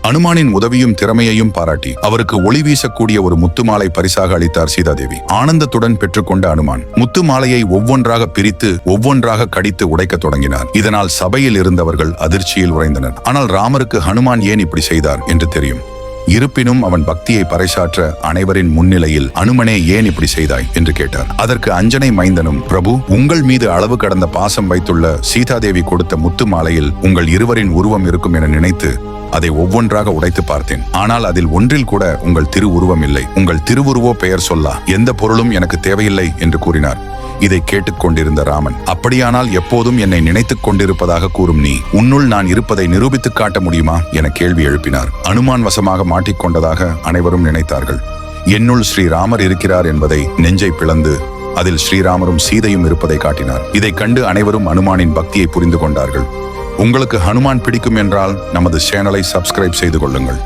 அனுமானின் உதவியும் திறமையையும் பாராட்டி அவருக்கு ஒளி வீசக்கூடிய ஒரு முத்து மாலை பரிசாக அளித்தார் சீதாதேவி. ஆனந்தத்துடன் பெற்றுக்கொண்ட அனுமான் முத்து மாலையை ஒவ்வொன்றாக பிரித்து ஒவ்வொன்றாக கடித்து உடைக்க தொடங்கினார். இதனால் சபையில் இருந்தவர்கள் அதிர்ச்சியில் உறைந்தனர். ஆனால் ராமருக்கு ஹனுமான் ஏன் இப்படி செய்தார் என்று தெரியும். இருப்பினும் அவன் பக்தியை பறைசாற்ற அனைவரின் முன்னிலையில் அனுமனே ஏன் இப்படி செய்தாய் என்று கேட்டார். அதற்கு அஞ்சனை மைந்தனும், பிரபு, உங்கள் மீது அளவு கடந்த பாசம் வைத்துள்ள சீதாதேவி கொடுத்த முத்து மாலையில் உங்கள் இருவரின் உருவம் இருக்கும் என நினைத்து அதை ஒவ்வொன்றாக உடைத்து பார்த்தேன். ஆனால் அதில் ஒன்றில் கூட உங்கள் திருவுருவம் இல்லை. உங்கள் திருவுருவோ பெயர் சொல்லா, எந்த பொருளும் எனக்கு தேவையில்லை என்று கூறினார். இதை கேட்டுக்கொண்டிருந்த ராமன், அப்படியானால் எப்போதும் என்னை நினைத்துக் கொண்டிருப்பதாக கூறும் நீ உன்னுள் நான் இருப்பதை நிரூபித்துக் காட்ட முடியுமா என கேள்வி எழுப்பினார். அனுமான் வசமாக மாட்டிக்கொண்டதாக அனைவரும் நினைத்தார்கள். என்னுள் ஸ்ரீராமர் இருக்கிறார் என்பதை நெஞ்சை பிளந்து அதில் ஸ்ரீராமரும் சீதையும் இருப்பதை காட்டினார். இதை கண்டு அனைவரும் அனுமானின் பக்தியை புரிந்து கொண்டார்கள். உங்களுக்கு ஹனுமான் பிடிக்கும் என்றால் நமது சேனலை சப்ஸ்கிரைப் செய்து கொள்ளுங்கள்.